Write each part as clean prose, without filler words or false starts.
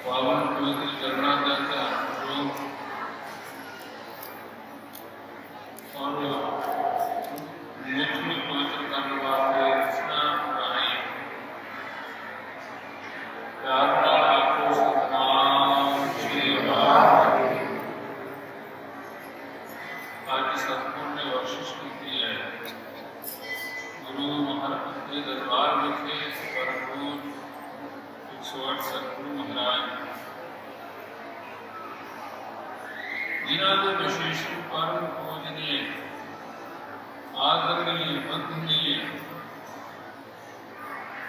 पावन पवित्र चरणांजन का अनुरोध और मुझ में पवित्र करने वाले रचना बनाई प्रार्थना आपको सतनाम श्री आज सतगुरु ने बख्शिश की है। गुरु महाराज के दरबार में थे परम पूज्य 108 सतगुरु महाराज, जिन्होंने विशेष परम पूजनीय आदरणीय वंदनीय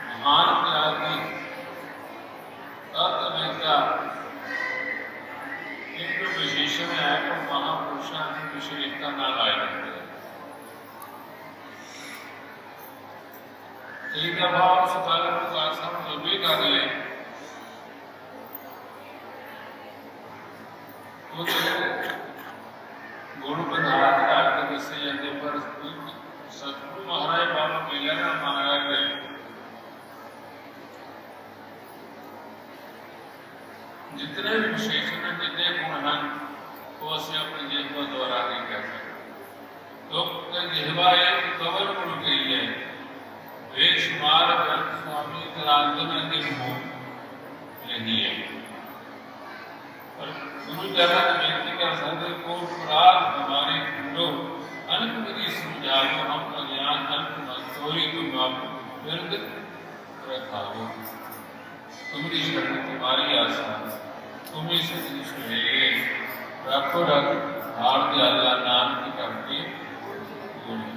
महान त्यागी तत्ववेत्ता इनको विशेषण है तो महापुरुषों की विशेषता ना लाए जाते हैं। एक दफा उस कारण को आसान लंबी कर ले तो गुण पदार्थ करके दसे जाते पर सतगुरु महाराज बाबा मेलाराम महाराज ने जितने भी विशेषण जितने गुण हैं वो असें अपने जिह्वा द्वारा नहीं कह सकते। तो जिह्वा एक कवर गुण कही है बेशुमार ग्रंथ स्वामी तरांतन के मुंह नहीं है। पर गुरु चरण बेनती कर सकते को अपराध हमारे खंडो अनंत विधि समझाओ हम अज्ञान अनंत मंसोरी तुम आप विरुद्ध रखाओ। तुम्हारी शरण तुम्हारी आशा तुम्हें से सुनेंगे रखो रख हार दे अल्लाह नाम की करके बोली।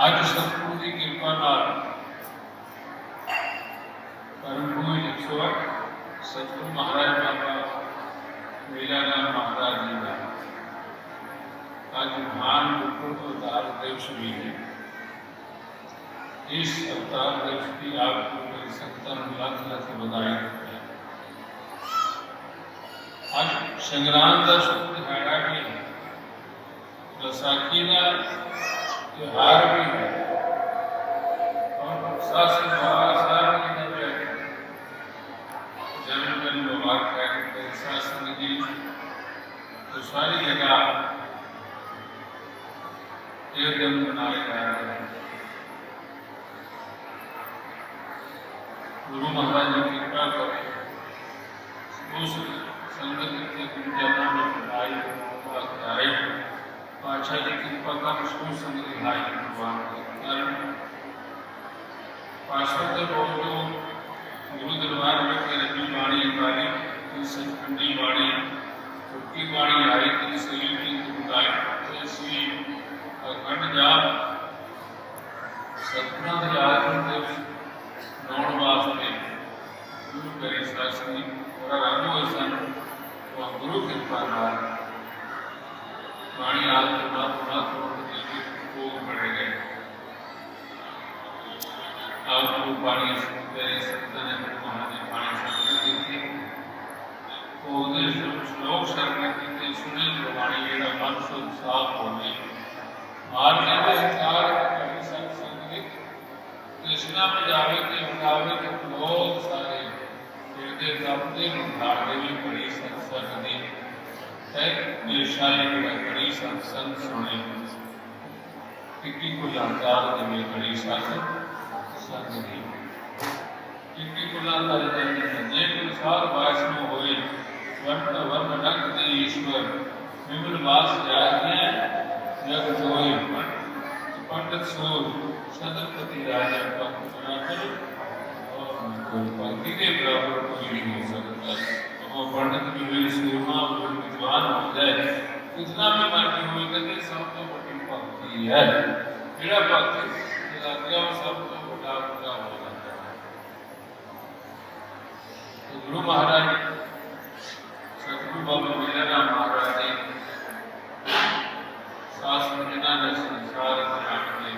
आज सतगुरु की कृपा नाल परम पूज्य 108 सतगुरु महाराज बाबा मेलाराम महाराज जी का आज महान गुरपुरब अवतार दिवस भी है। इस अवतार दिवस की आपको मेरी संतान लाख लाख बधाई देते हैं। आज संग्राम का शुभ दिहाड़ा भी है, बैसाखी का त्योहार भी है और शासन जन्मदिन मुबारक है। शासन जी तो सारी जगह एक दिन मनाए जा रहे हैं। गुरु महाराज जी की कृपा करें उस संगत के जन्म में पढ़ाई आई पातशाह जी की कृपा का उसको संगत भाई भगवान कारण पार्षद बोलो गुरु दरबार में रबी बाणी वाली सचखंडी बाणी चुटकी बाणी आई थी सही की गुरुदाई ऐसी अखंड जाप सतना के आदमी दिवस नौन वास्ते गुरु करे शासन और रंगो सन वह गुरु कृपा नाल बाणी आल पुना को बढ़े गए। आप गुरु बाणी तेरे संतन महाराज बाणी संस्कृति थी तो उधर श्लोक शरण की सुने जो बाणी येड़ा मन शुद्ध साफ होने मार के विचार कभी संगीत कृष्णा में जावे के उठावे के बहुत सारे हृदय दबते उठावे में बड़ी सत्संग दी है निशाई में बड़ी सत्संग सुने किसी को जानकार में बड़ी सत्संग दी किसी को जानकार जे कोई सार वैष्णव होए वर्ण रंग दे ईश्वर विमल वास जागे जग जोए पंडित सूर सदरपति राजा पराकर और कोई पंक्ति के बराबर कोई नहीं हो सकता। वो पंडित भी मेरी सूरमा विद्वान हो जाए कितना भी मर्जी हुई कहते सब तो बड़ी भक्ति है जेड़ा भक्ति जलातिया सब तो बड़ा बड़ा हो जाता है। तो गुरु महाराज सतगुरु बाबा मेलाराम महाराज जी शासन जिन्होंने संसार में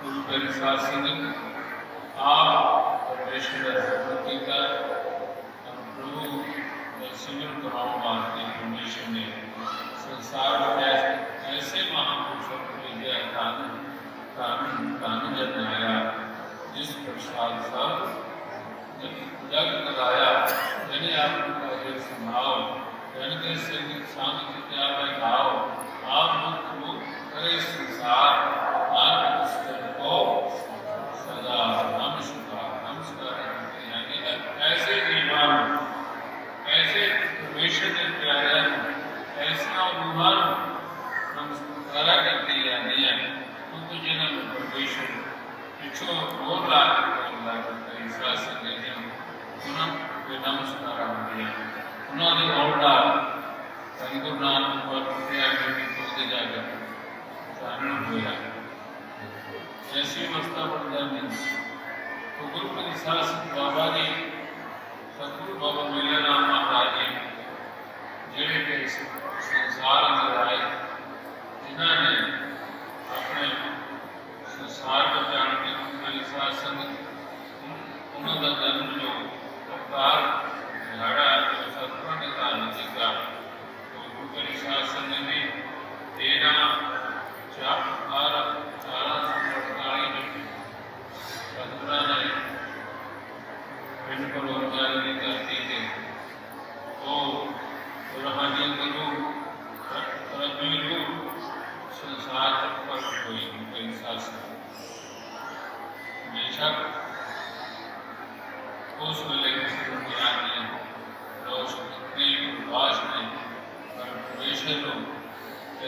गुरु करे शासन आप परमेश्वर भक्ति का प्रभु सिमरन कराने वास्ते परमेश्वर ने संसार में ऐसे महापुरुषों को भेजा धन जन आया जिस प्रसाद सब जग कराया जने आप कहे सुनाओ जन के सिंह संग क्या बैठाओ आप मुक्त मुक्त करे संसार नानक पुस्तक को सदा नमस्कार यानी ऐसे जीवन ऐसे परमेश्वर के प्यारे ऐसा रूहान नमस्कार करती जाती है क्योंकि जिन्हें परमेश्वर पिछो बोल रहा नमस्कार उन्होंने औरडा गुरु नानक पर जाकर चारण होया ऐसी अवस्था बन जाती तो गुरु शासन बाबा जी सतगुरु बाबा मेला राम महाराज जी जेड़े के संसार अंदर आए जिन्होंने अपने संसार को जान के गुरु शासन उन्होंने जन्म जो अवतार दिहाड़ा जो सतगुरु ने धारण किया तो गुरु शासन ने 13/4/1848 सतगुरु ने पिंड परोपकारी की धरती से वो रूहानी गुरु रबी रूप संसार पर हुई गुरु शासन बेशक उस वेले ज्ञान ने रोशनी प्रकाश ने परमेश्वर को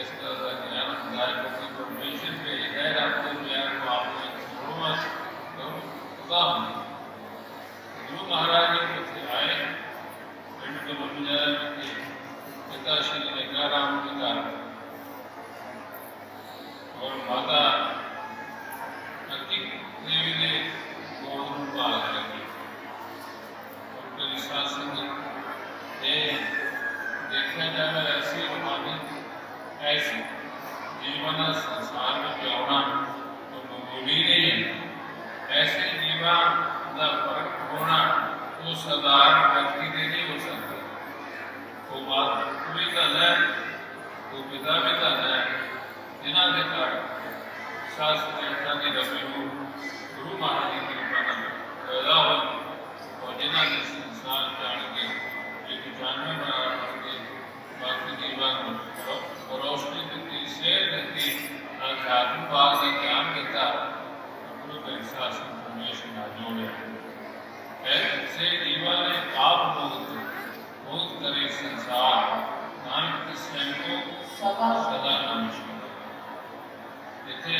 इस तरह का ज्ञान दिया क्योंकि परमेश्वर के गैर आपको ज्ञान को आपने जरूरत तो गुरु महाराज जी से आए पिंड के बंजार के पिता श्री जगाराम के घर और माता देवी ने गोद भाग रखी शासन देखा जाए ऐसी रूहानी ऐसी जीवन संसार में प्यावना तो मामूली नहीं है ऐसे जीवन का फर्क होना वो साधारण व्यक्ति के नहीं हो सकता वो बात भी धन है वो पिता भी धन है जिन्हों के कारण शास्त्र की रवि गुरु महाराज की कृपा पैदा हो और जिन्होंने संसार जान के एक जानने वाले बाकी जीवन रोशनी दी शेर दी आध्यात्म भाव से ज्ञान देता गुरु के शासन परमेश्वर ना जोड़े ऐसे जीवन ने आप बहुत करे संसार नानक स्वयं को सदा नमस्कार इतने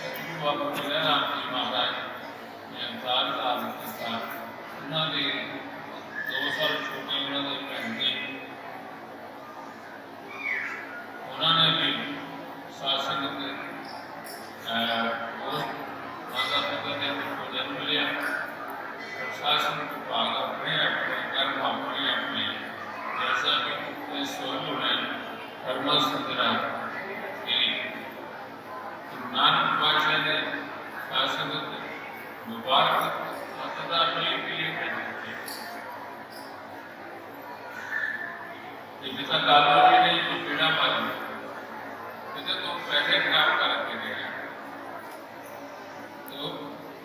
सतगुरु बाबा मेला राम जी महाराज ने अवतार धारण किया उन्होंने 2 साल छोटे उन्होंने भैन जी उन्होंने भी शासन के माता पिता ने उनको जन्म लिया और शासन को भाग अपने अपने कर्म अपने अपने जैसा कि सोलू ने कर्म सुंदरा की नानक पातशाह ने शासन मुबारक सदा पिता कालू जी ने जो पीड़ा मारी तो तुम पैसे खराब करके गए तो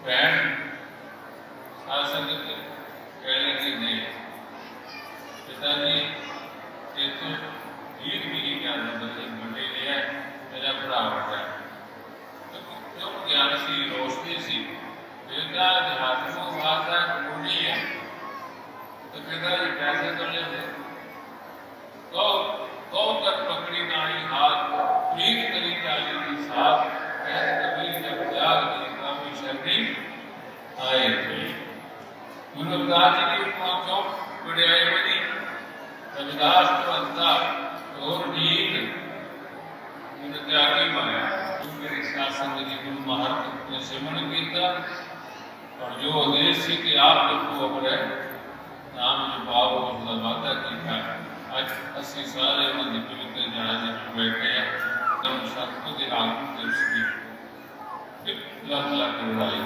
बहन शासन कहने की नहीं पिताजी ये तो भीड़ भी क्या बंदे लिया मेरा भरा बटा तो क्यों ज्ञान सी रोशनी सी बेटा अध्यात्म भाषा कमूली है तो पिताजी पैसे तो ले गौ कर पकड़ी नाई हाथ प्रीत करी जाली की साथ कह कबीर जब त्याग दी कामी शर्मी आए थे गुरु रविदास जी की उपमा क्यों बढ़ाई बनी रविदास तो अंता और नीक गुरु त्यागी माया मेरे शासन जी गुरु महाराज ने सिमरन किया और जो आदेश थी कि आप लोग अपने नाम जो भाव उसका वादा किया आज असी सारे उन्होंने पवित्र जहाज में बैठे हैं तो सतगुरु के नाम से उसकी लाख लाख बधाई